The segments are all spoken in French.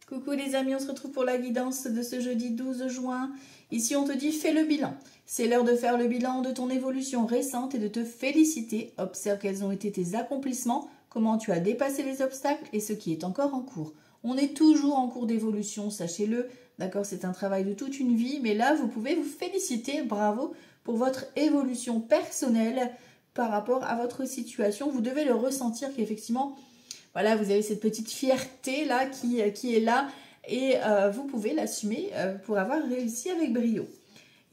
Coucou les amis, on se retrouve pour la guidance de ce jeudi 12 juin. Ici on te dit fais le bilan. C'est l'heure de faire le bilan de ton évolution récente et de te féliciter. Observe quels ont été tes accomplissements, comment tu as dépassé les obstacles et ce qui est encore en cours. On est toujours en cours d'évolution, sachez-le. D'accord, c'est un travail de toute une vie, mais là vous pouvez vous féliciter, bravo, pour votre évolution personnelle par rapport à votre situation. Vous devez le ressentir qu'effectivement, voilà, vous avez cette petite fierté là qui est là et vous pouvez l'assumer pour avoir réussi avec brio.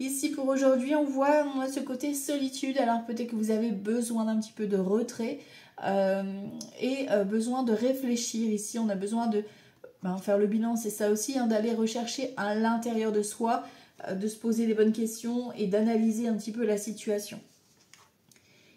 Ici pour aujourd'hui, on a ce côté solitude. Alors peut-être que vous avez besoin d'un petit peu de retrait et besoin de réfléchir. Ici, on a besoin de faire le bilan, c'est ça aussi, hein, d'aller rechercher à l'intérieur de soi, de se poser les bonnes questions et d'analyser un petit peu la situation.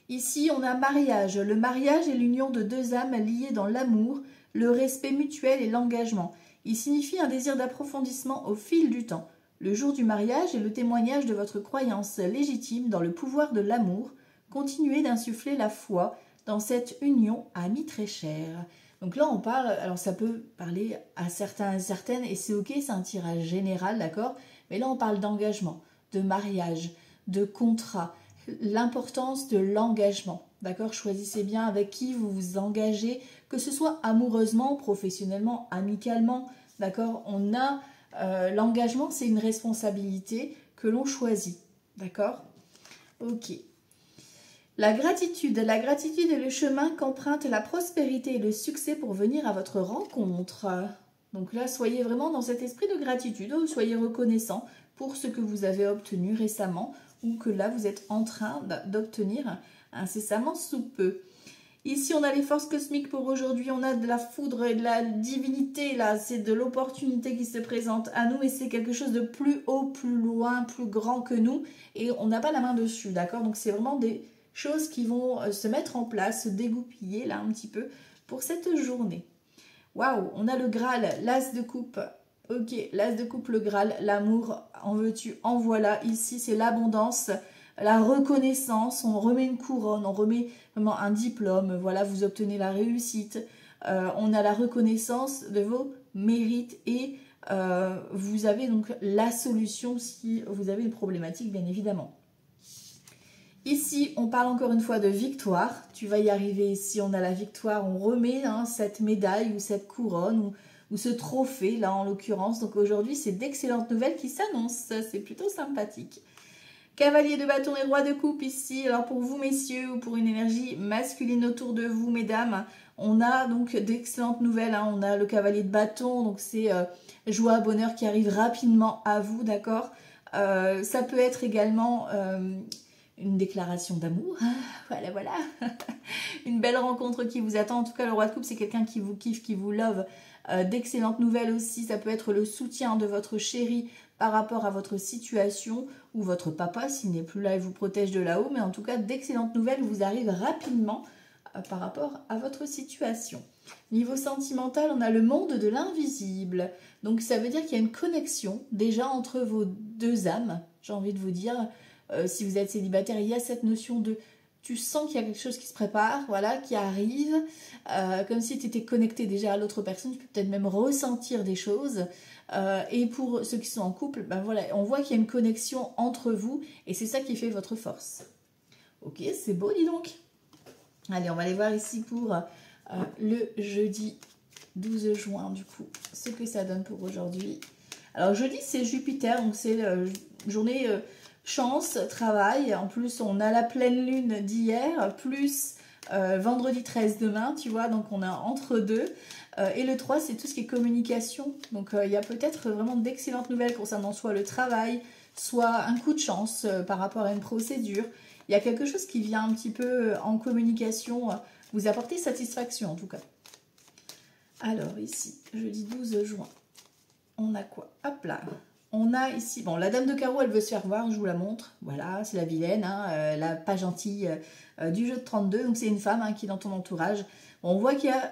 Ici, on a mariage. Le mariage est l'union de deux âmes liées dans l'amour, le respect mutuel et l'engagement. Il signifie un désir d'approfondissement au fil du temps. Le jour du mariage est le témoignage de votre croyance légitime dans le pouvoir de l'amour. Continuez d'insuffler la foi dans cette union amie très chère. Donc là, on parle, alors ça peut parler à certains et certaines, et c'est ok, c'est un tirage général, d'accord? Mais là, on parle d'engagement, de mariage, de contrat, l'importance de l'engagement, d'accord? Choisissez bien avec qui vous vous engagez, que ce soit amoureusement, professionnellement, amicalement, d'accord? On a l'engagement, c'est une responsabilité que l'on choisit, d'accord? Ok. La gratitude est le chemin qu'emprunte la prospérité et le succès pour venir à votre rencontre. Donc là, soyez vraiment dans cet esprit de gratitude, soyez reconnaissant pour ce que vous avez obtenu récemment ou que là, vous êtes en train d'obtenir incessamment sous peu. Ici, on a les forces cosmiques pour aujourd'hui, on a de la foudre et de la divinité, là, c'est de l'opportunité qui se présente à nous, mais c'est quelque chose de plus haut, plus loin, plus grand que nous, et on n'a pas la main dessus, d'accord? Donc c'est vraiment des choses qui vont se mettre en place, se dégoupiller, là, un petit peu, pour cette journée. Waouh, on a le Graal, l'As de coupe. Ok, l'As de coupe, le Graal, l'amour, en veux-tu, en voilà. Ici, c'est l'abondance, la reconnaissance, on remet une couronne, on remet vraiment un diplôme, voilà, vous obtenez la réussite. On a la reconnaissance de vos mérites et vous avez donc la solution si vous avez une problématique, bien évidemment. Ici, on parle encore une fois de victoire. Tu vas y arriver. Ici, on a la victoire. On remet cette médaille ou cette couronne ou ce trophée, là, en l'occurrence. Donc aujourd'hui, c'est d'excellentes nouvelles qui s'annoncent. C'est plutôt sympathique. Cavalier de bâton et roi de coupe ici. Alors pour vous, messieurs, ou pour une énergie masculine autour de vous, mesdames, on a donc d'excellentes nouvelles. Hein. On a le cavalier de bâton. Donc c'est joie, bonheur qui arrive rapidement à vous, d'accord? Ça peut être également... une déclaration d'amour, voilà, voilà. Une belle rencontre qui vous attend. En tout cas, le roi de coupe, c'est quelqu'un qui vous kiffe, qui vous love. D'excellentes nouvelles aussi, ça peut être le soutien de votre chéri par rapport à votre situation ou votre papa, s'il n'est plus là et vous protège de là-haut. Mais en tout cas, d'excellentes nouvelles vous arrivent rapidement par rapport à votre situation. Niveau sentimental, on a le monde de l'invisible. Donc, ça veut dire qu'il y a une connexion déjà entre vos deux âmes, j'ai envie de vous dire. Si vous êtes célibataire, il y a cette notion de... Tu sens qu'il y a quelque chose qui se prépare, voilà, qui arrive. Comme si tu étais connecté déjà à l'autre personne. Tu peux peut-être même ressentir des choses. Et pour ceux qui sont en couple, ben voilà, on voit qu'il y a une connexion entre vous. Et c'est ça qui fait votre force. Ok, c'est beau, dis donc. Allez, on va aller voir ici pour le jeudi 12 juin, du coup, ce que ça donne pour aujourd'hui. Alors, jeudi, c'est Jupiter, donc c'est journée... chance, travail, en plus on a la pleine lune d'hier, plus vendredi 13 demain, tu vois, donc on a entre deux. Et le 3, c'est tout ce qui est communication. Donc il y a peut-être vraiment d'excellentes nouvelles concernant soit le travail, soit un coup de chance par rapport à une procédure. Il y a quelque chose qui vient un petit peu en communication, vous apporter satisfaction en tout cas. Alors ici, jeudi 12 juin, on a quoi? Hop là! On a ici, bon, la dame de carreau, elle veut se faire voir, je vous la montre. Voilà, c'est la vilaine, hein, la pas gentille du jeu de 32. Donc, c'est une femme qui est dans ton entourage. Bon, on voit qu'il y a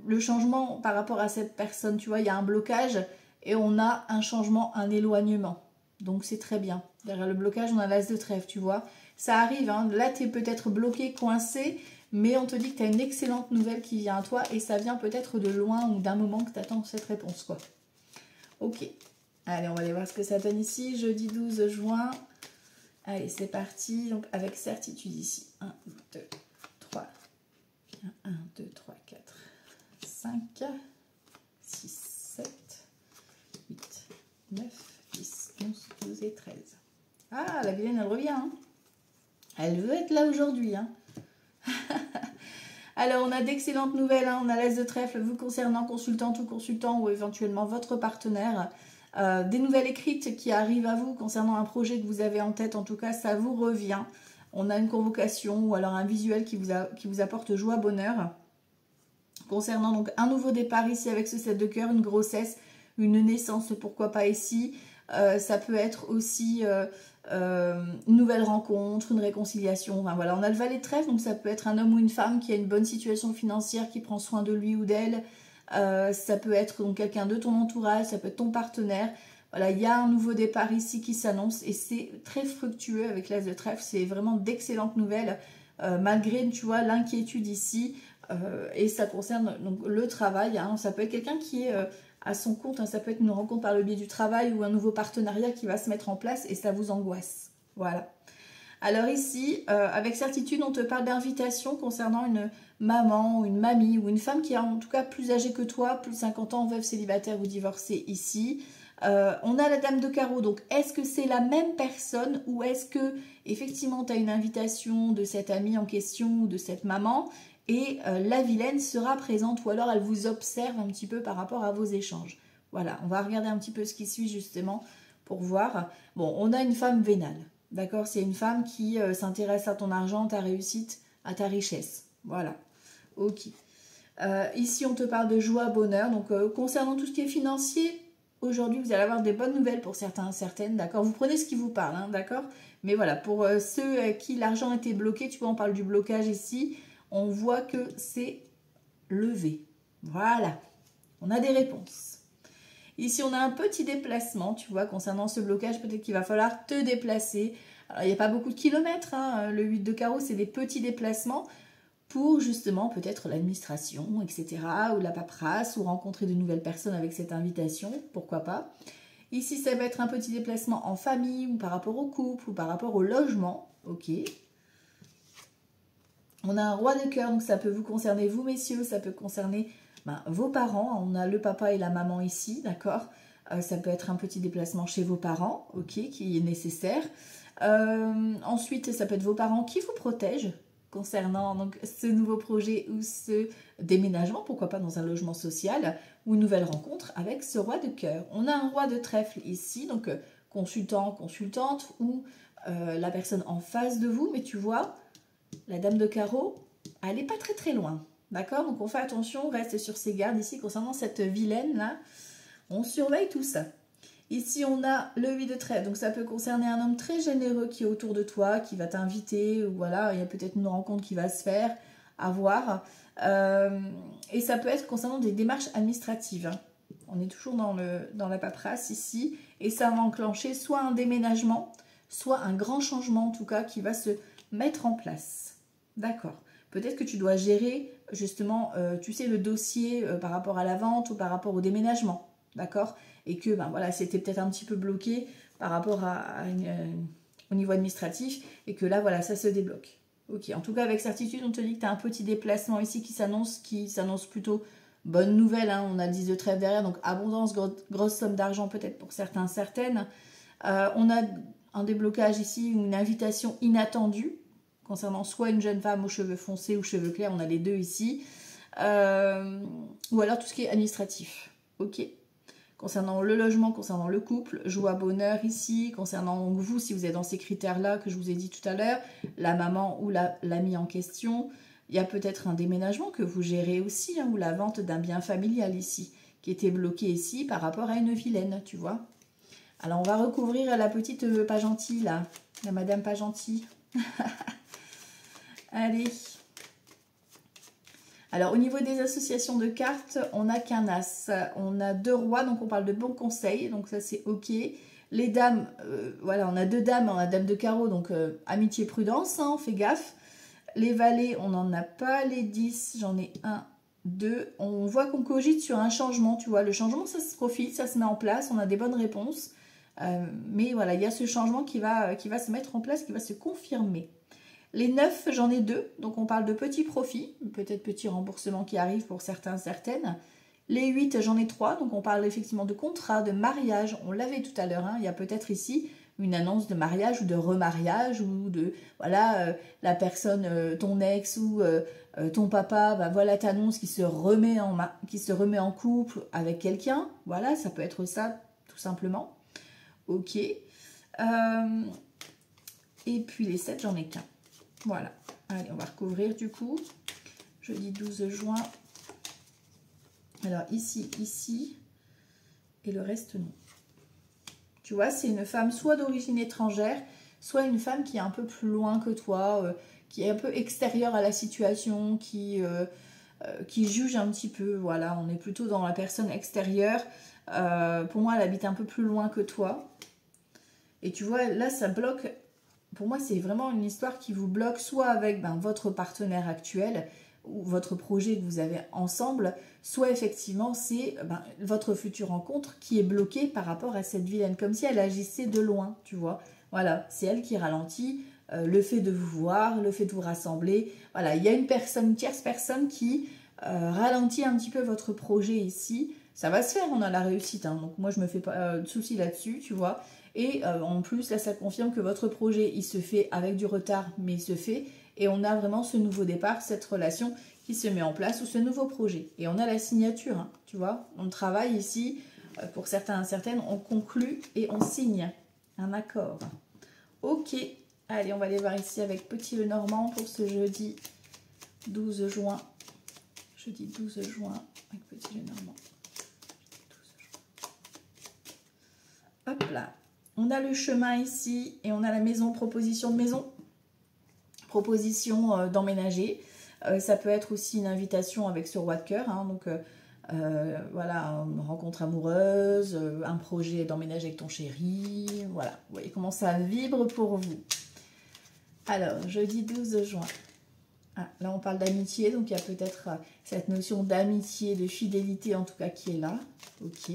le changement par rapport à cette personne. Tu vois, il y a un blocage et on a un changement, un éloignement. Donc, c'est très bien. Derrière le blocage, on a l'as de trèfle, tu vois. Ça arrive, hein. Là, tu es peut-être bloqué, coincé, mais on te dit que tu as une excellente nouvelle qui vient à toi et ça vient peut-être de loin ou d'un moment que tu attends cette réponse, quoi. Ok. Allez, on va aller voir ce que ça donne ici. Jeudi 12 juin. Allez, c'est parti. Donc, avec certitude ici. 1, 2, 3. 1, 2, 3, 4, 5, 6, 7, 8, 9, 10, 11, 12 et 13. Ah, la vilaine, elle revient. Hein. Elle veut être là aujourd'hui. Hein. Alors, on a d'excellentes nouvelles. Hein. On a l'As de trèfle vous concernant, consultante ou consultant, ou éventuellement votre partenaire. Des nouvelles écrites qui arrivent à vous concernant un projet que vous avez en tête. En tout cas, ça vous revient. On a une convocation ou alors un visuel qui vous apporte joie, bonheur. Concernant donc un nouveau départ ici avec ce 7 de cœur, une grossesse, une naissance, pourquoi pas ici. Ça peut être aussi une nouvelle rencontre, une réconciliation. Enfin, voilà, on a le valet de trèfle, donc ça peut être un homme ou une femme qui a une bonne situation financière, qui prend soin de lui ou d'elle. Ça peut être donc quelqu'un de ton entourage, ça peut être ton partenaire. Voilà, il y a un nouveau départ ici qui s'annonce et c'est très fructueux avec l'As de trèfle. C'est vraiment d'excellentes nouvelles malgré, tu vois, l'inquiétude ici. Et ça concerne donc le travail. Hein. Ça peut être quelqu'un qui est à son compte. Hein. Ça peut être une rencontre par le biais du travail ou un nouveau partenariat qui va se mettre en place et ça vous angoisse. Voilà. Alors ici, avec certitude, on te parle d'invitation concernant une maman ou une mamie ou une femme qui est en tout cas plus âgée que toi, plus de 50 ans, veuve, célibataire ou divorcée ici. On a la dame de carreau, donc est-ce que c'est la même personne ou est-ce que effectivement tu as une invitation de cette amie en question ou de cette maman et la vilaine sera présente ou alors elle vous observe un petit peu par rapport à vos échanges. Voilà, on va regarder un petit peu ce qui suit justement pour voir. Bon, on a une femme vénale. D'accord, c'est une femme qui s'intéresse à ton argent, ta réussite, à ta richesse. Voilà, ok. Ici, on te parle de joie, bonheur. Donc, concernant tout ce qui est financier, aujourd'hui, vous allez avoir des bonnes nouvelles pour certains, certaines. D'accord, vous prenez ce qui vous parle, hein, d'accord. Mais voilà, pour ceux à qui l'argent était bloqué, tu vois, on parle du blocage ici. On voit que c'est levé. Voilà, on a des réponses. Ici, on a un petit déplacement, tu vois, concernant ce blocage, peut-être qu'il va falloir te déplacer. Alors, il n'y a pas beaucoup de kilomètres, hein. Le 8 de carreau, c'est des petits déplacements pour justement peut-être l'administration, etc. ou la paperasse, ou rencontrer de nouvelles personnes avec cette invitation, pourquoi pas. Ici, ça va être un petit déplacement en famille, ou par rapport au couple, ou par rapport au logement, ok. On a un roi de cœur, donc ça peut vous concerner, vous messieurs, ça peut concerner vos parents. On a le papa et la maman ici, d'accord. Ça peut être un petit déplacement chez vos parents, ok, qui est nécessaire. Ensuite, ça peut être vos parents qui vous protègent concernant donc, ce nouveau projet ou ce déménagement, pourquoi pas dans un logement social ou une nouvelle rencontre avec ce roi de cœur. On a un roi de trèfle ici, donc consultant, consultante ou la personne en face de vous, mais tu vois, la dame de carreau, elle n'est pas très très loin. D'accord? Donc on fait attention, on reste sur ses gardes ici concernant cette vilaine là. On surveille tout ça. Ici on a le 8 de trèfle, donc ça peut concerner un homme très généreux qui est autour de toi, qui va t'inviter, ou voilà, il y a peut-être une rencontre qui va se faire, à voir. Et ça peut être concernant des démarches administratives. Hein. On est toujours dans la paperasse ici, et ça va enclencher soit un déménagement, soit un grand changement en tout cas qui va se mettre en place. D'accord. Peut-être que tu dois gérer justement, tu sais, le dossier par rapport à la vente ou par rapport au déménagement. D'accord. Et que voilà, c'était peut-être un petit peu bloqué par rapport au niveau administratif. Et que là, voilà, ça se débloque. Ok. En tout cas, avec certitude, on te dit que tu as un petit déplacement ici qui s'annonce plutôt bonne nouvelle. Hein. On a le 10 de trèfle derrière. Donc, abondance, grosse somme d'argent peut-être pour certains, certaines. On a un déblocage ici, une invitation inattendue concernant soit une jeune femme aux cheveux foncés ou cheveux clairs, on a les deux ici, ou alors tout ce qui est administratif, ok. Concernant le logement, concernant le couple, joie, bonheur ici, concernant donc vous, si vous êtes dans ces critères-là que je vous ai dit tout à l'heure, la maman ou l'ami en question, il y a peut-être un déménagement que vous gérez aussi, hein, ou la vente d'un bien familial ici, qui était bloqué ici par rapport à une vilaine, tu vois. Alors, on va recouvrir la petite pas gentille, là, la madame pas gentille. Allez. Alors, au niveau des associations de cartes, on n'a qu'un as. On a 2 rois, donc on parle de bons conseils. Donc, ça, c'est OK. Les dames, voilà, on a 2 dames. On a dame de carreau, donc amitié, prudence, hein, on fait gaffe. Les valets, on n'en a pas. Les 10, j'en ai 1, on voit qu'on cogite sur un changement, tu vois. Le changement, ça se profile, ça se met en place, on a des bonnes réponses. Mais voilà, il y a ce changement qui va se mettre en place, qui va se confirmer. Les 9, j'en ai 2, donc on parle de petits profits, peut-être petits remboursements qui arrivent pour certains, certaines. Les 8, j'en ai 3, donc on parle effectivement de contrat, de mariage, on l'avait tout à l'heure, hein. Il y a peut-être ici une annonce de mariage ou de remariage, ou de, voilà, la personne, ton ex ou ton papa, ben voilà, t'annonce qu'il se remet en couple avec quelqu'un, voilà, ça peut être ça, tout simplement. Ok. Et puis les 7, j'en ai qu'un. Voilà. Allez, on va recouvrir du coup. Jeudi 12 juin. Alors ici, ici. Et le reste, non. Tu vois, c'est une femme soit d'origine étrangère, soit une femme qui est un peu plus loin que toi, qui est un peu extérieure à la situation, qui juge un petit peu. Voilà, on est plutôt dans la personne extérieure. Pour moi, elle habite un peu plus loin que toi. Et tu vois, là, ça bloque. Pour moi, c'est vraiment une histoire qui vous bloque, soit avec votre partenaire actuel ou votre projet que vous avez ensemble, soit effectivement, c'est votre future rencontre qui est bloquée par rapport à cette vilaine, comme si elle agissait de loin, tu vois. Voilà, c'est elle qui ralentit le fait de vous voir, le fait de vous rassembler. Voilà, il y a une tierce personne qui ralentit un petit peu votre projet ici. Ça va se faire, on a la réussite, hein, donc moi je me fais pas de soucis là-dessus, tu vois. Et en plus, là, ça confirme que votre projet, il se fait avec du retard, mais il se fait. Et on a vraiment ce nouveau départ, cette relation qui se met en place, ou ce nouveau projet. Et on a la signature, hein, tu vois. On travaille ici, pour certains et certaines, on conclut et on signe un accord. Ok, allez, on va aller voir ici avec Petit Lenormand pour ce jeudi 12 juin. Jeudi 12 juin avec Petit Lenormand. Hop là. On a le chemin ici et on a la maison, proposition de maison, proposition d'emménager. Ça peut être aussi une invitation avec ce roi de cœur, hein, donc voilà, une rencontre amoureuse, un projet d'emménager avec ton chéri, voilà. Vous voyez comment ça vibre pour vous. Alors, jeudi 12 juin. Ah, là, on parle d'amitié, donc il y a peut-être cette notion d'amitié, de fidélité en tout cas qui est là. Ok.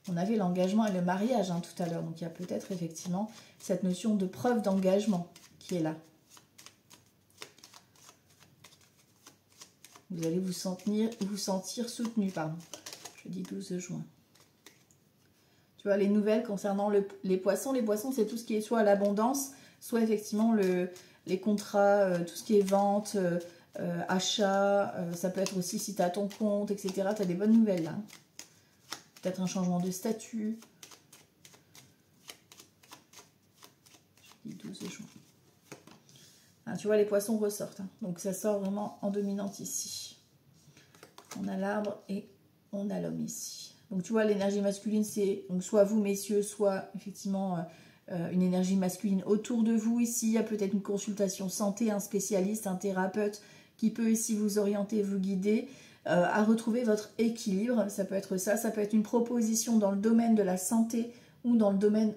On avait l'engagement et le mariage hein, tout à l'heure, donc il y a peut-être effectivement cette notion de preuve d'engagement qui est là. Vous allez vous sentir soutenu, pardon. Jeudi 12 juin. Tu vois, les nouvelles concernant les poissons. Les poissons, c'est tout ce qui est soit l'abondance, soit effectivement les contrats, tout ce qui est vente, achat. Ça peut être aussi si tu as ton compte, etc. Tu as des bonnes nouvelles là. Peut-être un changement de statut. Jeudi 12 juin. Ah, tu vois, les poissons ressortent. Hein. Donc, ça sort vraiment en dominante ici. On a l'arbre et on a l'homme ici. Donc, tu vois, l'énergie masculine, c'est soit vous, messieurs, soit effectivement une énergie masculine autour de vous. Ici, il y a peut-être une consultation santé, un spécialiste, un thérapeute qui peut ici vous orienter, vous guider. À retrouver votre équilibre, ça peut être ça peut être une proposition dans le domaine de la santé ou dans le domaine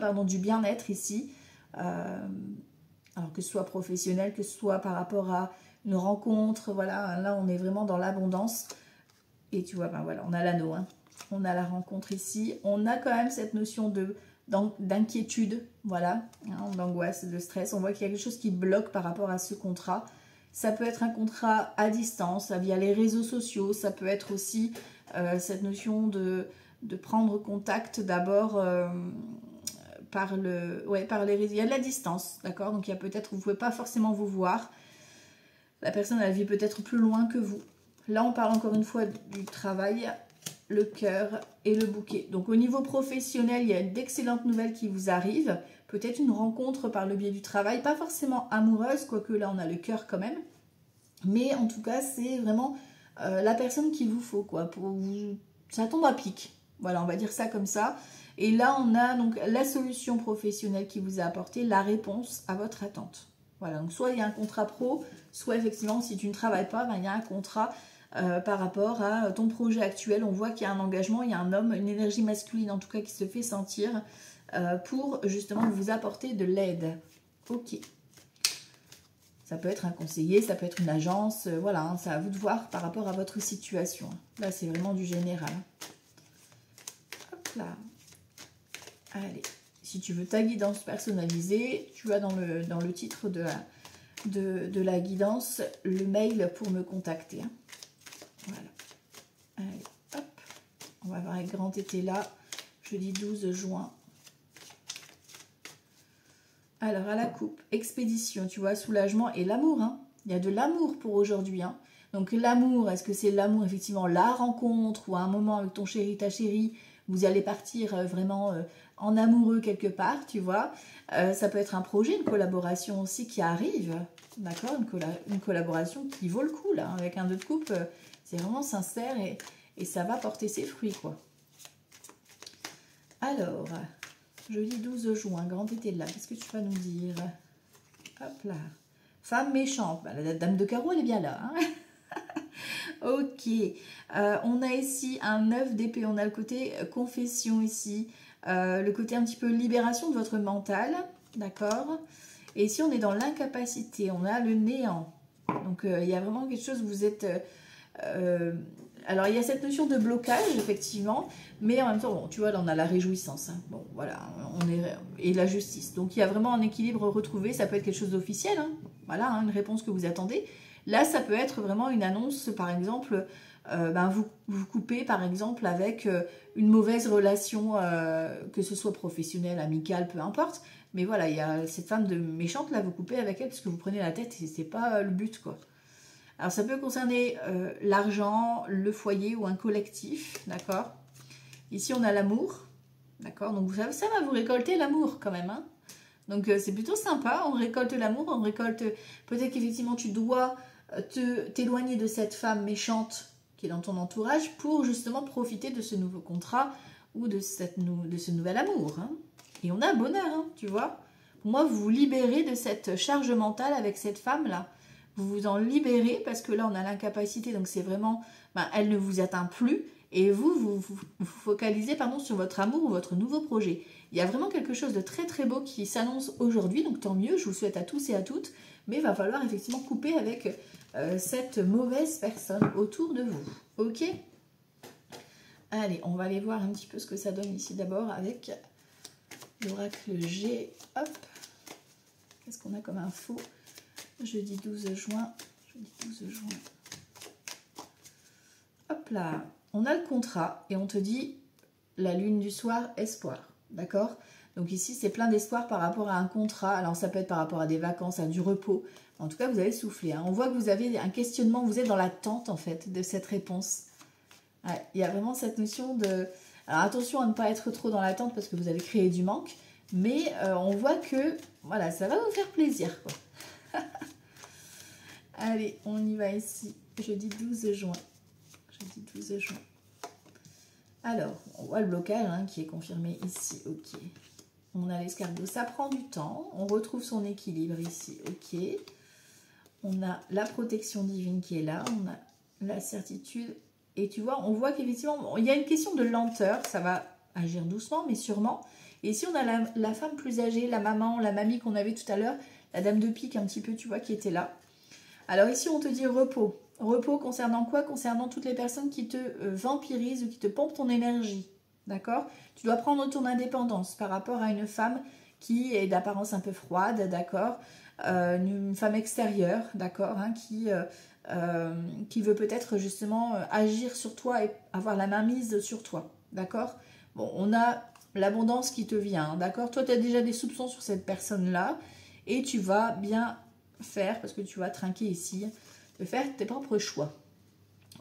pardon, du bien-être ici, alors que ce soit professionnel, que ce soit par rapport à une rencontre, voilà, là on est vraiment dans l'abondance, et tu vois, voilà, on a l'anneau, hein. On a la rencontre ici, on a quand même cette notion d'inquiétude, voilà, hein, d'angoisse, de stress, on voit qu'il y a quelque chose qui bloque par rapport à ce contrat. Ça peut être un contrat à distance, via les réseaux sociaux. Ça peut être aussi cette notion de prendre contact d'abord par les réseaux. Il y a de la distance, d'accord? Donc il y a peut-être, vous ne pouvez pas forcément vous voir. La personne, elle vit peut-être plus loin que vous. Là, on parle encore une fois du travail, le cœur et le bouquet. Donc au niveau professionnel, il y a d'excellentes nouvelles qui vous arrivent. Peut-être une rencontre par le biais du travail, pas forcément amoureuse, quoique là on a le cœur quand même. Mais en tout cas, c'est vraiment la personne qu'il vous faut, quoi. Ça tombe à pic. Voilà, on va dire ça comme ça. Et là, on a donc la solution professionnelle qui vous a apporté la réponse à votre attente. Voilà, donc soit il y a un contrat pro, soit effectivement, si tu ne travailles pas, il y a un contrat par rapport à ton projet actuel. On voit qu'il y a un engagement, il y a un homme, une énergie masculine en tout cas qui se fait sentir pour justement vous apporter de l'aide. Ok. Ça peut être un conseiller, ça peut être une agence, voilà, hein, c'est à vous de voir par rapport à votre situation. Là, c'est vraiment du général. Hop là. Allez, si tu veux ta guidance personnalisée, tu as dans le titre de la guidance le mail pour me contacter. Hein. Voilà. Allez, hop. On va voir avec grand été là, jeudi 12 juin. Alors, à la coupe, expédition, tu vois, soulagement et l'amour. Hein. Il y a de l'amour pour aujourd'hui. Hein. Donc, l'amour, est-ce que c'est l'amour, effectivement, la rencontre ou un moment avec ton chéri, ta chérie, vous allez partir vraiment en amoureux quelque part, tu vois. Ça peut être un projet, une collaboration aussi qui arrive, d'accord, une collaboration qui vaut le coup, là. Avec un 2 de coupe, c'est vraiment sincère et ça va porter ses fruits, quoi. Alors... Jeudi 12 juin, grand été là. Qu'est-ce que tu vas nous dire? Hop là. Femme méchante. Bah, la dame de carreau, elle est bien là. Hein. Ok. On a ici un 9 d'épée. On a le côté confession ici. Le côté un petit peu libération de votre mental. D'accord. Et ici, on est dans l'incapacité. On a le néant. Donc, il y a vraiment quelque chose, vous êtes... alors, il y a cette notion de blocage, effectivement, mais en même temps, bon, tu vois, là, on a la réjouissance. Hein. Bon, voilà, et la justice. Donc, il y a vraiment un équilibre retrouvé. Ça peut être quelque chose d'officiel, hein. Voilà, hein, une réponse que vous attendez. Là, ça peut être vraiment une annonce, par exemple, vous coupez, par exemple, avec une mauvaise relation, que ce soit professionnelle, amicale, peu importe. Mais voilà, il y a cette femme de méchante, là, vous coupez avec elle parce que vous prenez la tête et c'est pas le but, quoi. Alors, ça peut concerner l'argent, le foyer ou un collectif, d'accord. Ici, on a l'amour, d'accord. Donc, ça va vous récolter l'amour quand même, hein. Donc, c'est plutôt sympa. On récolte l'amour, on récolte... Peut-être qu'effectivement, tu dois t'éloigner de cette femme méchante qui est dans ton entourage pour justement profiter de ce nouveau contrat ou de ce nouvel amour, hein. Et on a bonheur, hein, tu vois. Pour moi, vous vous libérez de cette charge mentale avec cette femme-là. Vous vous en libérez parce que là, on a l'incapacité. Donc, c'est vraiment... elle ne vous atteint plus. Et vous focalisez sur votre amour ou votre nouveau projet. Il y a vraiment quelque chose de très, très beau qui s'annonce aujourd'hui. Donc, tant mieux. Je vous souhaite à tous et à toutes. Mais il va falloir effectivement couper avec cette mauvaise personne autour de vous. Ok? Allez, on va aller voir un petit peu ce que ça donne ici d'abord avec l'oracle G. Hop. Qu'est-ce qu'on a comme info? Jeudi 12 juin. Jeudi 12 juin. Hop là. On a le contrat et on te dit la lune du soir, espoir. D'accord? Donc ici, c'est plein d'espoir par rapport à un contrat. Alors, ça peut être par rapport à des vacances, à du repos. En tout cas, vous allez souffler. Hein. On voit que vous avez un questionnement. Vous êtes dans l'attente, en fait, de cette réponse. Ouais, il y a vraiment cette notion de... Alors, attention à ne pas être trop dans l'attente parce que vous allez créer du manque. Mais on voit que, voilà, ça va vous faire plaisir, quoi. Allez, on y va ici. Jeudi 12 juin. Jeudi 12 juin. Alors, on voit le blocage hein, qui est confirmé ici. Ok. On a l'escargot. Ça prend du temps. On retrouve son équilibre ici. Ok. On a la protection divine qui est là. On a la certitude. Et tu vois, on voit qu'effectivement, il y a une question de lenteur. Ça va agir doucement, mais sûrement. Et ici, on a la femme plus âgée, la maman, la mamie qu'on avait tout à l'heure. La dame de pique un petit peu, tu vois, qui était là. Alors ici, on te dit repos. Repos concernant quoi? Concernant toutes les personnes qui te vampirisent ou qui te pompent ton énergie. D'accord? Tu dois prendre ton indépendance par rapport à une femme qui est d'apparence un peu froide, d'accord? Une femme extérieure, d'accord? Hein, qui veut peut-être justement agir sur toi et avoir la main mise sur toi. D'accord? Bon, on a l'abondance qui te vient, d'accord? Toi, tu as déjà des soupçons sur cette personne-là et tu vas bien faire, parce que tu vas trinquer ici, de faire tes propres choix.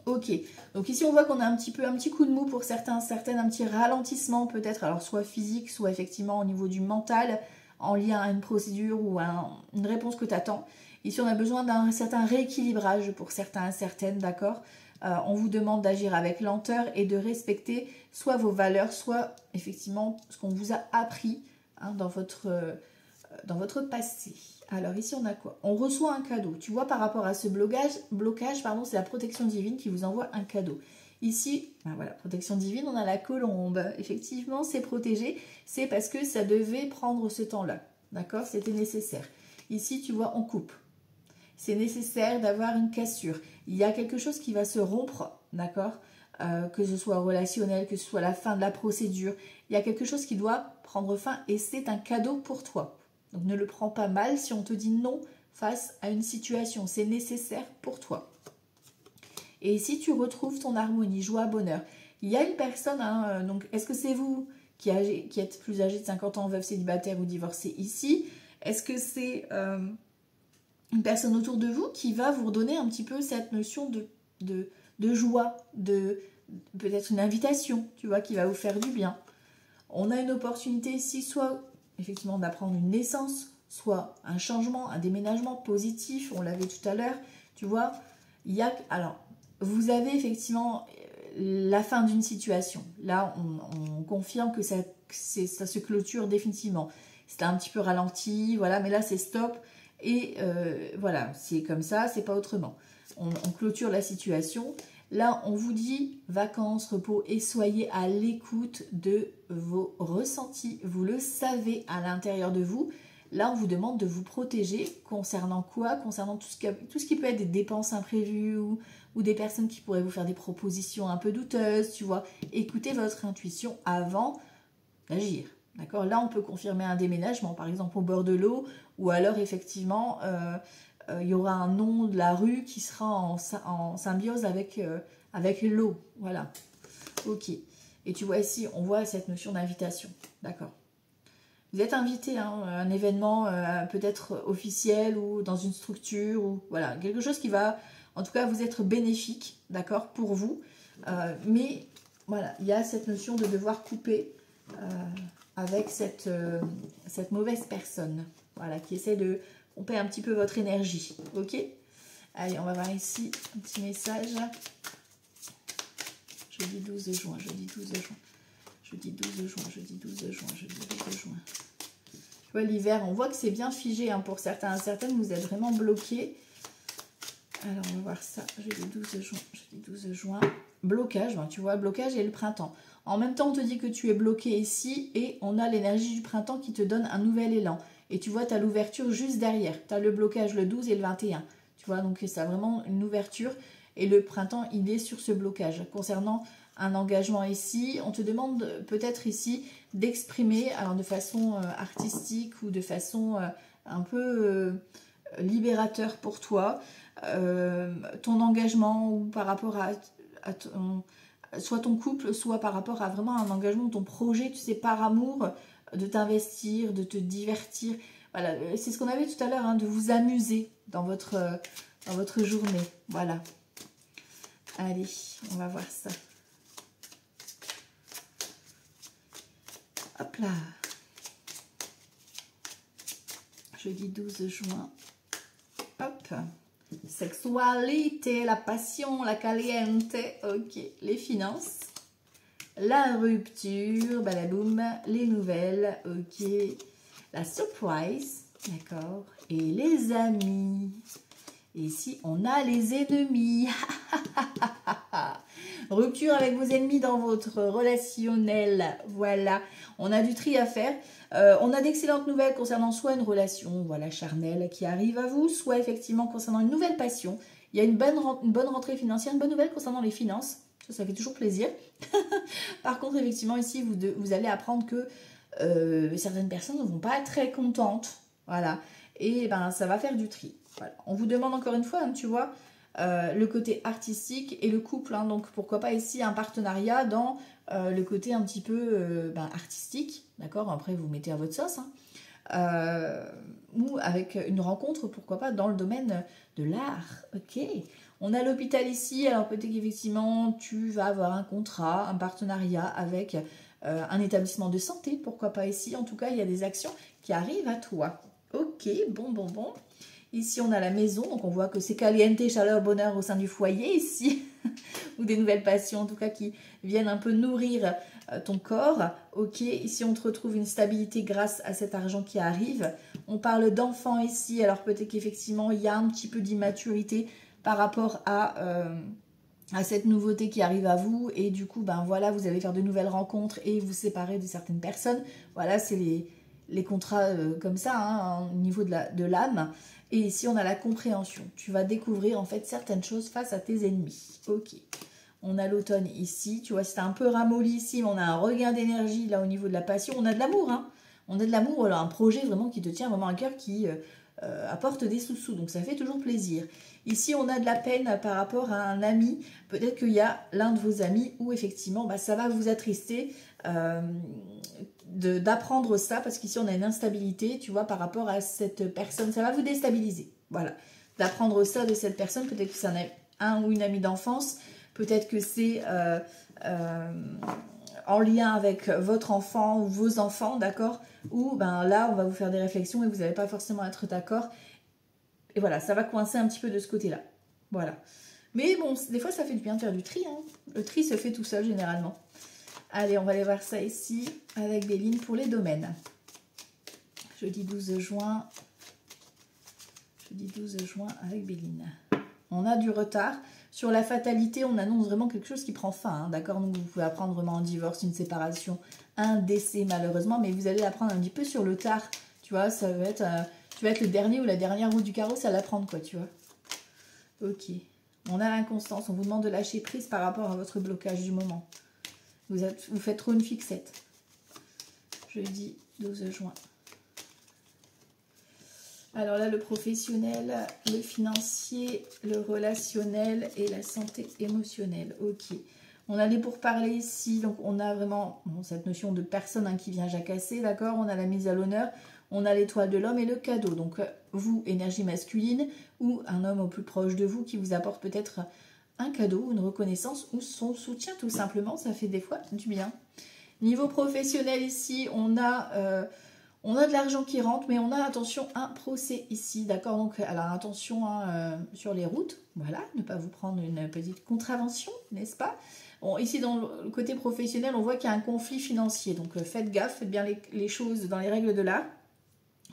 Ok, donc ici on voit qu'on a un petit coup de mou pour certaines, un petit ralentissement peut-être, alors soit physique, soit effectivement au niveau du mental, en lien à une procédure ou à une réponse que tu attends. Ici on a besoin d'un certain rééquilibrage pour certains et certaines, d'accord? On vous demande d'agir avec lenteur et de respecter soit vos valeurs, soit effectivement ce qu'on vous a appris hein, dans votre passé. Alors ici on a quoi? On reçoit un cadeau. Tu vois par rapport à ce blocage, pardon, c'est la protection divine qui vous envoie un cadeau. Ici, ben voilà, protection divine, on a la colombe. Effectivement, c'est protégé. C'est parce que ça devait prendre ce temps-là. D'accord? C'était nécessaire. Ici, tu vois, on coupe. c'est nécessaire d'avoir une cassure. Il y a quelque chose qui va se rompre, d'accord, que ce soit relationnel, que ce soit la fin de la procédure. Il y a quelque chose qui doit prendre fin et c'est un cadeau pour toi. Donc ne le prends pas mal si on te dit non face à une situation. C'est nécessaire pour toi. Et si tu retrouves ton harmonie, joie, bonheur, il y a une personne, hein, donc est-ce que c'est vous qui êtes plus âgé de 50 ans, veuve, célibataire ou divorcé ici? Est-ce que c'est une personne autour de vous qui va vous redonner un petit peu cette notion de joie, peut-être une invitation, tu vois, qui va vous faire du bien? On a une opportunité ici, soit effectivement d'apprendre une naissance, soit un changement, un déménagement positif, on l'avait tout à l'heure, tu vois. Alors, vous avez effectivement la fin d'une situation. Là, on confirme que ça se clôture définitivement. C'était un petit peu ralenti, voilà, mais là, c'est stop. Et voilà, c'est comme ça, c'est pas autrement. On clôture la situation. Là, on vous dit vacances, repos et soyez à l'écoute de vos ressentis. Vous le savez à l'intérieur de vous. Là, on vous demande de vous protéger concernant quoi? Concernant tout ce qui peut être des dépenses imprévues ou des personnes qui pourraient vous faire des propositions un peu douteuses, tu vois. Écoutez votre intuition avant d'agir. D'accord? Là, on peut confirmer un déménagement, par exemple au bord de l'eau, ou alors effectivement, il y aura un nom de la rue qui sera en symbiose avec l'eau. Voilà. Ok. Et tu vois ici, on voit cette notion d'invitation. D'accord. Vous êtes invité à un événement peut-être officiel ou dans une structure, ou voilà, quelque chose qui va en tout cas vous être bénéfique, d'accord, pour vous. Mais voilà, il y a cette notion de devoir couper avec cette mauvaise personne, voilà, qui essaie de pomper un petit peu votre énergie, ok? Allez, on va voir ici un petit message. Jeudi 12 juin, jeudi 12 juin, jeudi 12 juin, jeudi 12 juin, jeudi 12 juin. Tu vois, l'hiver, on voit que c'est bien figé, hein, pour certains. Certaines, vous êtes vraiment bloqués. Alors, on va voir ça. Jeudi 12 juin, jeudi 12 juin. Blocage, ben, tu vois, blocage et le printemps. En même temps, on te dit que tu es bloqué ici et on a l'énergie du printemps qui te donne un nouvel élan. Et tu vois, tu as l'ouverture juste derrière. Tu as le blocage le 12 et le 21. Tu vois, donc ça a vraiment une ouverture. Et le printemps, il est sur ce blocage. Concernant un engagement ici, on te demande peut-être ici d'exprimer, alors de façon artistique ou de façon un peu libérateur pour toi, ton engagement ou par rapport à soit ton couple, soit par rapport à vraiment un engagement, ton projet, tu sais, par amour, de t'investir, de te divertir. Voilà, c'est ce qu'on avait tout à l'heure, hein, de vous amuser dans votre journée. Voilà. Allez, on va voir ça. Hop là. Jeudi 12 juin. Hop. Sexualité, la passion, la caliente. Ok. Les finances. La rupture. Balaboum. Les nouvelles. Ok. La surprise. D'accord. Et les amis. Et ici, on a les ennemis. Rupture avec vos ennemis dans votre relationnel. Voilà. On a du tri à faire. On a d'excellentes nouvelles concernant soit une relation, voilà, charnelle qui arrive à vous, soit effectivement concernant une nouvelle passion. Il y a une bonne rentrée financière, une bonne nouvelle concernant les finances. Ça fait toujours plaisir. Par contre, effectivement, ici, vous allez apprendre que certaines personnes ne vont pas être très contentes. Voilà. Et ben, ça va faire du tri. Voilà. On vous demande encore une fois, hein, tu vois, le côté artistique et le couple. Hein, donc, pourquoi pas ici un partenariat dans le côté un petit peu artistique. D'accord? Après, vous mettez à votre sauce. Hein. Ou avec une rencontre, pourquoi pas, dans le domaine de l'art. Ok. On a l'hôpital ici. Alors, peut-être qu'effectivement, tu vas avoir un contrat, un partenariat avec un établissement de santé. Pourquoi pas ici? En tout cas, il y a des actions qui arrivent à toi. Ok, bon. Ici, on a la maison, donc on voit que c'est caliente, chaleur, bonheur au sein du foyer ici. Ou des nouvelles passions, en tout cas, qui viennent un peu nourrir ton corps. Ok, ici, on te retrouve une stabilité grâce à cet argent qui arrive. On parle d'enfants ici, alors peut-être qu'effectivement, il y a un petit peu d'immaturité par rapport à cette nouveauté qui arrive à vous. Et du coup, ben voilà, vous allez faire de nouvelles rencontres et vous séparer de certaines personnes. Voilà, c'est les contrats comme ça, hein, au niveau de l'âme. Et ici, on a la compréhension. Tu vas découvrir en fait certaines choses face à tes ennemis. Ok. On a l'automne ici. Tu vois, c'est un peu ramolli ici, mais on a un regain d'énergie là au niveau de la passion. On a de l'amour, hein. On a de l'amour, alors un projet vraiment qui te tient vraiment à cœur, qui apporte des sous-sous. Donc ça fait toujours plaisir. Ici, on a de la peine par rapport à un ami. Peut-être qu'il y a l'un de vos amis où effectivement, bah, ça va vous attrister d'apprendre ça, parce qu'ici, on a une instabilité, tu vois, par rapport à cette personne. Ça va vous déstabiliser, voilà. D'apprendre ça de cette personne, peut-être que c'est un ou une amie d'enfance, peut-être que c'est en lien avec votre enfant ou vos enfants, d'accord? Ou ben là, on va vous faire des réflexions et vous n'allez pas forcément être d'accord. Et voilà, ça va coincer un petit peu de ce côté-là. Voilà. Mais bon, des fois, ça fait du bien de faire du tri, hein. Le tri se fait tout seul, généralement. Allez, on va aller voir ça ici, avec Béline pour les domaines. Jeudi 12 juin. Jeudi 12 juin avec Béline. On a du retard. Sur la fatalité, on annonce vraiment quelque chose qui prend fin, hein, d'accord? Donc, vous pouvez apprendre vraiment un divorce, une séparation, un décès, malheureusement. Mais vous allez l'apprendre un petit peu sur le tard. Tu vois, ça va être... tu vas être le dernier ou la dernière roue du carrosse à l'apprendre, quoi, tu vois. Ok. On a l'inconstance. On vous demande de lâcher prise par rapport à votre blocage du moment. Vous faites trop une fixette. Jeudi 12 juin. Alors là, le professionnel, le financier, le relationnel et la santé émotionnelle. Ok. On a les pourparlers ici. Donc, on a vraiment cette notion de personne, hein, qui vient jacasser, d'accord? On a la mise à l'honneur. On a l'étoile de l'homme et le cadeau. Donc, vous, énergie masculine, ou un homme au plus proche de vous qui vous apporte peut-être un cadeau, une reconnaissance ou son soutien, tout simplement. Ça fait des fois du bien. Niveau professionnel, ici, on a de l'argent qui rentre, mais on a, attention, un procès ici, d'accord? Donc, alors, attention, hein, sur les routes, voilà, ne pas vous prendre une petite contravention, n'est-ce pas? Bon, ici, dans le côté professionnel, on voit qu'il y a un conflit financier, donc faites gaffe, faites bien les choses dans les règles de l'art.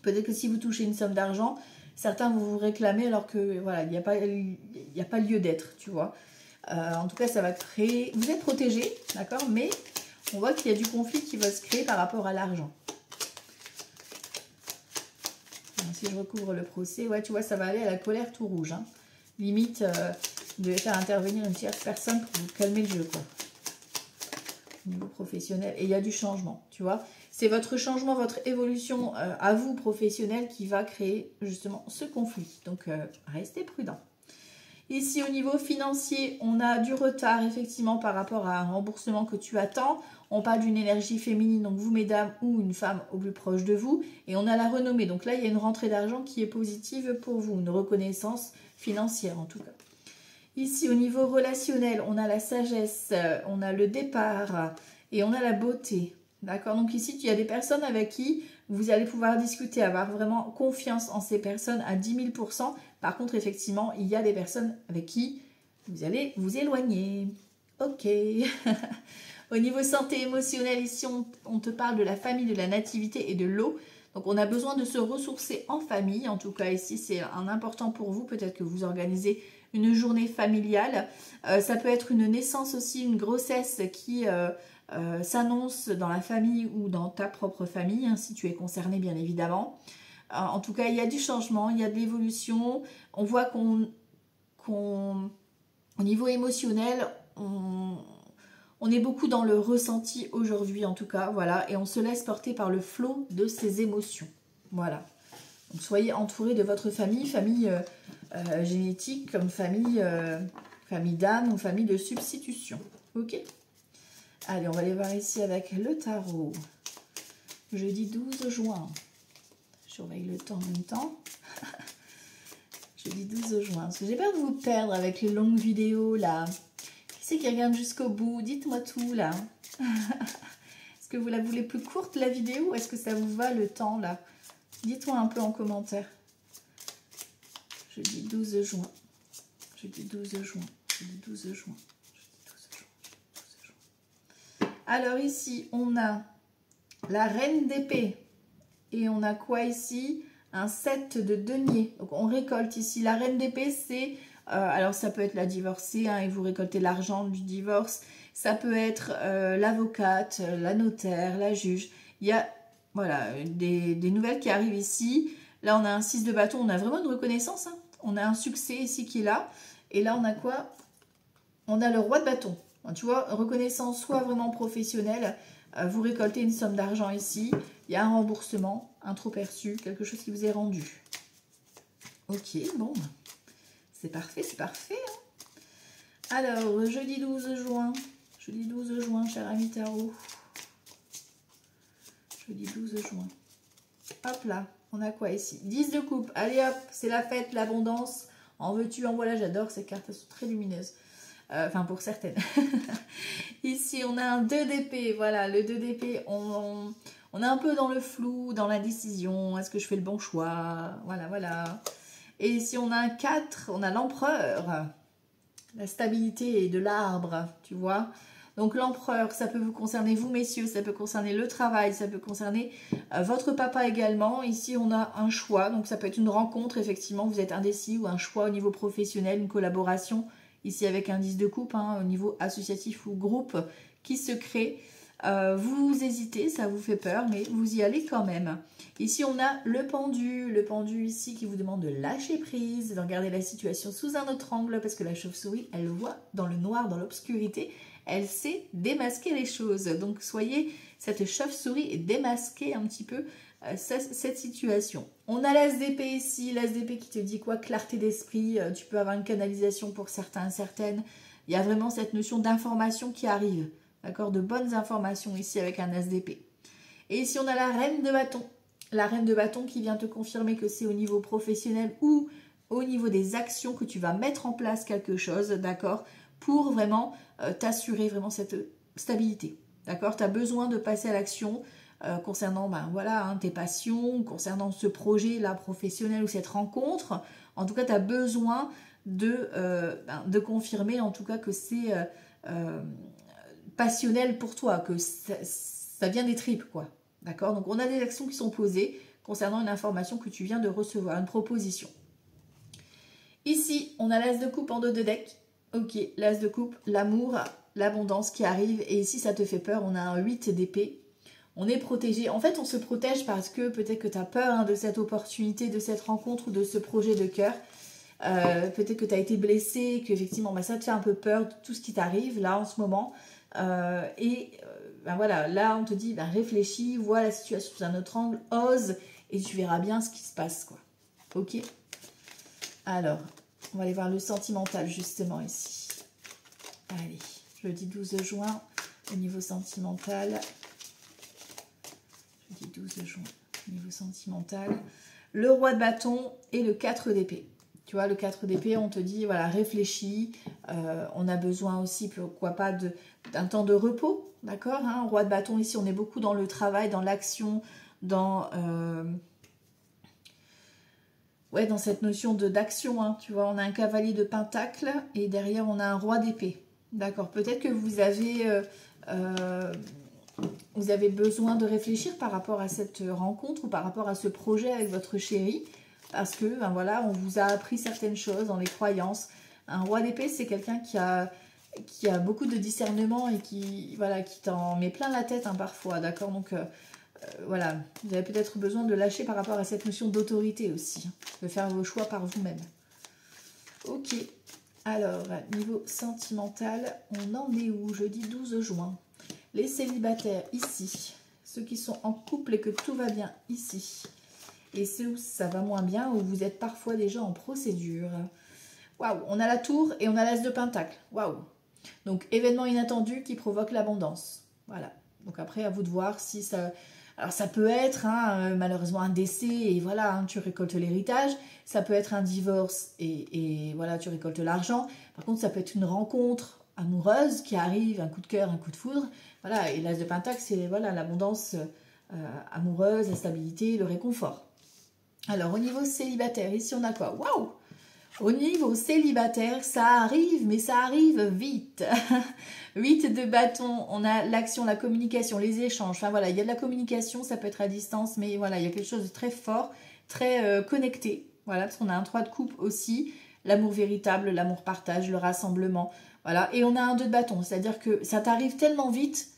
Peut-être que si vous touchez une somme d'argent, certains vont vous réclamer alors que, voilà, il n'y a pas lieu d'être, tu vois. En tout cas, ça va créer... Vous êtes protégé, d'accord? Mais on voit qu'il y a du conflit qui va se créer par rapport à l'argent. Si je recouvre le procès, ouais, tu vois, ça va aller à la colère tout rouge, hein. Limite, vous devez faire intervenir une tierce personne pour vous calmer le jeu, quoi. Au niveau professionnel. Et il y a du changement, tu vois. C'est votre changement, votre évolution à vous, professionnel, qui va créer justement ce conflit. Donc, restez prudent. Ici, au niveau financier, on a du retard, effectivement, par rapport à un remboursement que tu attends. On parle d'une énergie féminine, donc vous, mesdames, ou une femme au plus proche de vous. Et on a la renommée. Donc là, il y a une rentrée d'argent qui est positive pour vous. Une reconnaissance financière, en tout cas. Ici, au niveau relationnel, on a la sagesse, on a le départ et on a la beauté. D'accord? Donc ici, il y a des personnes avec qui vous allez pouvoir discuter, avoir vraiment confiance en ces personnes à 10 000 %. Par contre, effectivement, il y a des personnes avec qui vous allez vous éloigner. Ok. Au niveau santé émotionnelle, ici, on te parle de la famille, de la nativité et de l'eau. Donc, on a besoin de se ressourcer en famille. En tout cas, ici, c'est un important pour vous. Peut-être que vous organisez une journée familiale. Ça peut être une naissance aussi, une grossesse qui s'annonce dans la famille ou dans ta propre famille, hein, si tu es concerné, bien évidemment. En tout cas, il y a du changement, il y a de l'évolution. On voit qu'au niveau émotionnel, on est beaucoup dans le ressenti aujourd'hui, en tout cas, voilà, et on se laisse porter par le flot de ses émotions, voilà. Donc, soyez entourés de votre famille, famille génétique, comme famille d'âme ou famille de substitution, ok? Allez, on va aller voir ici avec le tarot. Jeudi 12 juin. Je surveille le temps en même temps. Jeudi 12 juin. Parce que j'ai peur de vous perdre avec les longues vidéos, là. Qui c'est qui regarde jusqu'au bout? Dites-moi tout, là. Est-ce que vous la voulez plus courte, la vidéo? Est-ce que ça vous va, le temps, là? Dites-moi un peu en commentaire. Jeudi 12 juin. Jeudi 12 juin. Jeudi 12 juin. Jeudi 12 juin. Alors ici, on a la reine d'épée. Et on a quoi ici? Un 7 de denier. Donc on récolte ici. La reine d'épée, c'est... alors ça peut être la divorcée, hein, et vous récoltez l'argent du divorce. Ça peut être l'avocate, la notaire, la juge. Il y a voilà, des nouvelles qui arrivent ici. Là, on a un 6 de bâton, on a vraiment une reconnaissance. Hein. On a un succès ici qui est là. Et là, on a quoi? On a le roi de bâton. Tu vois, reconnaissance soit vraiment professionnelle. Vous récoltez une somme d'argent ici. Il y a un remboursement, un trop perçu, quelque chose qui vous est rendu. Ok, bon. C'est parfait, c'est parfait. Hein. Alors, jeudi 12 juin. Jeudi 12 juin, cher ami tarot. Jeudi 12 juin. Hop là, on a quoi ici? 10 de coupe. Allez hop, c'est la fête, l'abondance. En veux-tu, en voilà, j'adore ces cartes, elles sont très lumineuses. Enfin, pour certaines. Ici, on a un 2 d'épée. Voilà, le 2 d'épée, on est un peu dans le flou, dans l'indécision. Est-ce que je fais le bon choix? Voilà, voilà. Et ici, on a un 4, on a l'empereur. La stabilité et de l'arbre, tu vois. Donc l'empereur, ça peut vous concerner vous, messieurs, ça peut concerner le travail, ça peut concerner votre papa également. Ici, on a un choix, donc ça peut être une rencontre, effectivement, vous êtes indécis, ou un choix au niveau professionnel, une collaboration, ici avec un 10 de coupe, hein, au niveau associatif ou groupe qui se crée. Vous hésitez, ça vous fait peur, mais vous y allez quand même. Ici, on a le pendu ici qui vous demande de lâcher prise, de regarder la situation sous un autre angle, parce que la chauve-souris, elle voit dans le noir, dans l'obscurité, elle sait démasquer les choses. Donc, soyez cette chauve-souris et démasquez un petit peu cette situation. On a l'as d'épée ici, l'as d'épée qui te dit quoi? Clarté d'esprit, tu peux avoir une canalisation pour certains, certaines. Il y a vraiment cette notion d'information qui arrive. D'accord, de bonnes informations ici avec un as d'épée. Et ici, on a la reine de bâton. La reine de bâton qui vient te confirmer que c'est au niveau professionnel ou au niveau des actions que tu vas mettre en place quelque chose, d'accord, pour vraiment t'assurer vraiment cette stabilité. D'accord, tu as besoin de passer à l'action concernant voilà, hein, tes passions, concernant ce projet-là professionnel ou cette rencontre. En tout cas, tu as besoin de confirmer en tout cas que c'est... passionnel pour toi, que ça vient des tripes, quoi. D'accord? Donc, on a des actions qui sont posées concernant une information que tu viens de recevoir, une proposition. Ici, on a l'as de coupe en dos de deck. Ok, l'as de coupe, l'amour, l'abondance qui arrive. Et ici, ça te fait peur, on a un 8 d'épée. On est protégé. En fait, on se protège parce que peut-être que tu as peur hein, de cette opportunité, de cette rencontre, de ce projet de cœur. Peut-être que tu as été blessé, qu'effectivement, ça te fait un peu peur de tout ce qui t'arrive là en ce moment. Voilà, là on te dit réfléchis, vois la situation sous un autre angle, ose et tu verras bien ce qui se passe quoi. Ok. Alors, on va aller voir le sentimental justement ici. Allez, jeudi 12 juin, au niveau sentimental. Jeudi 12 juin, au niveau sentimental. Le roi de bâton et le 4 d'épée. Tu vois, le 4 d'épée, on te dit, voilà, réfléchis. On a besoin aussi, pourquoi pas, d'un temps de repos, d'accord hein. Roi de bâton, ici, on est beaucoup dans le travail, dans l'action, dans cette notion d'action, hein, tu vois. On a un cavalier de pentacle et derrière, on a un roi d'épée, d'accord. Peut-être que vous avez besoin de réfléchir par rapport à cette rencontre ou par rapport à ce projet avec votre chéri. Parce que, voilà, on vous a appris certaines choses dans les croyances. Un roi d'épée, c'est quelqu'un qui a beaucoup de discernement et qui t'en met plein la tête hein, parfois, d'accord. Donc, voilà, vous avez peut-être besoin de lâcher par rapport à cette notion d'autorité aussi, hein, de faire vos choix par vous-même. Ok, alors, niveau sentimental, on en est où? Jeudi 12 juin. Les célibataires, ici. Ceux qui sont en couple et que tout va bien, ici. Et ceux où ça va moins bien, où vous êtes parfois déjà en procédure. Waouh, on a la tour et on a l'as de pentacle. Waouh. Donc, événement inattendu qui provoque l'abondance. Voilà. Donc après, à vous de voir si ça... Alors, ça peut être hein, malheureusement un décès et voilà, hein, tu récoltes l'héritage. Ça peut être un divorce et voilà, tu récoltes l'argent. Par contre, ça peut être une rencontre amoureuse qui arrive, un coup de cœur, un coup de foudre. Voilà, et l'as de pentacle, c'est voilà, l'abondance amoureuse, la stabilité, le réconfort. Alors, au niveau célibataire, ici, on a quoi? Waouh! Au niveau célibataire, ça arrive, mais ça arrive vite. 8 de bâton, on a l'action, la communication, les échanges. Enfin, voilà, il y a de la communication, ça peut être à distance, mais voilà, il y a quelque chose de très fort, très connecté. Voilà, parce qu'on a un 3 de coupe aussi. L'amour véritable, l'amour partage, le rassemblement. Voilà, et on a un 2 de bâton, c'est-à-dire que ça t'arrive tellement vite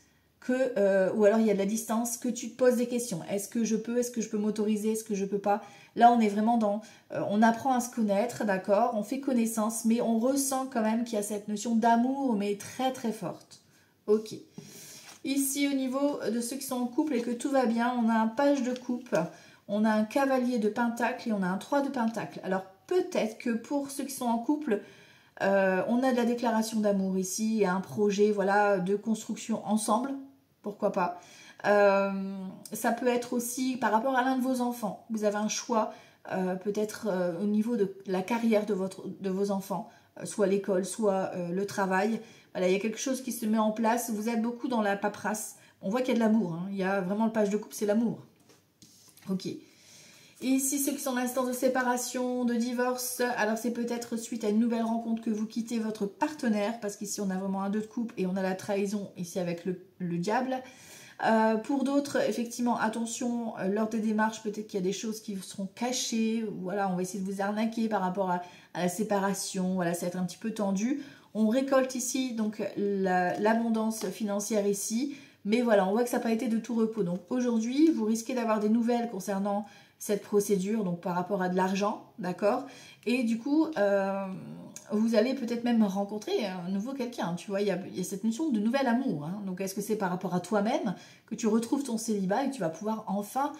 ou alors il y a de la distance, que tu te poses des questions. Est-ce que je peux m'autoriser, est-ce que je peux pas? Là, on est vraiment dans, on apprend à se connaître, d'accord? On fait connaissance, mais on ressent quand même qu'il y a cette notion d'amour, mais très très forte. Ok. Ici, au niveau de ceux qui sont en couple et que tout va bien, on a un page de coupe, on a un cavalier de pentacle et on a un 3 de pentacle. Alors, peut-être que pour ceux qui sont en couple, on a de la déclaration d'amour ici et un projet, voilà, de construction ensemble. Pourquoi pas. Ça peut être aussi par rapport à l'un de vos enfants. Vous avez un choix, peut-être au niveau de la carrière de vos enfants, soit l'école, soit le travail. Voilà, il y a quelque chose qui se met en place. Vous êtes beaucoup dans la paperasse. On voit qu'il y a de l'amour. Hein. Il y a vraiment le page de couple, c'est l'amour. Ok. Et ici, ceux qui sont en instance de séparation, de divorce, alors c'est peut-être suite à une nouvelle rencontre que vous quittez votre partenaire, parce qu'ici on a vraiment un 2 de coupe et on a la trahison ici avec le diable. Pour d'autres, effectivement, attention, lors des démarches, peut-être qu'il y a des choses qui seront cachées. Voilà, on va essayer de vous arnaquer par rapport à la séparation. Voilà, ça va être un petit peu tendu. On récolte ici donc l'abondance financière ici. Mais voilà, on voit que ça n'a pas été de tout repos. Donc aujourd'hui, vous risquez d'avoir des nouvelles concernant cette procédure, donc par rapport à de l'argent, d'accord? Et du coup, vous allez peut-être même rencontrer un nouveau quelqu'un, tu vois, il y a cette notion de nouvel amour. Hein. Donc est-ce que c'est par rapport à toi-même que tu retrouves ton célibat et que tu vas pouvoir enfin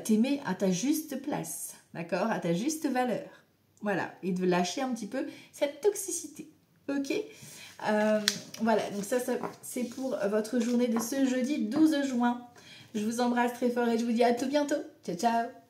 t'aimer à ta juste place, d'accord? À ta juste valeur. Voilà, et de lâcher un petit peu cette toxicité, ok? Voilà, donc ça c'est pour votre journée de ce jeudi 12 juin. Je vous embrasse très fort et je vous dis à tout bientôt. Ciao, ciao!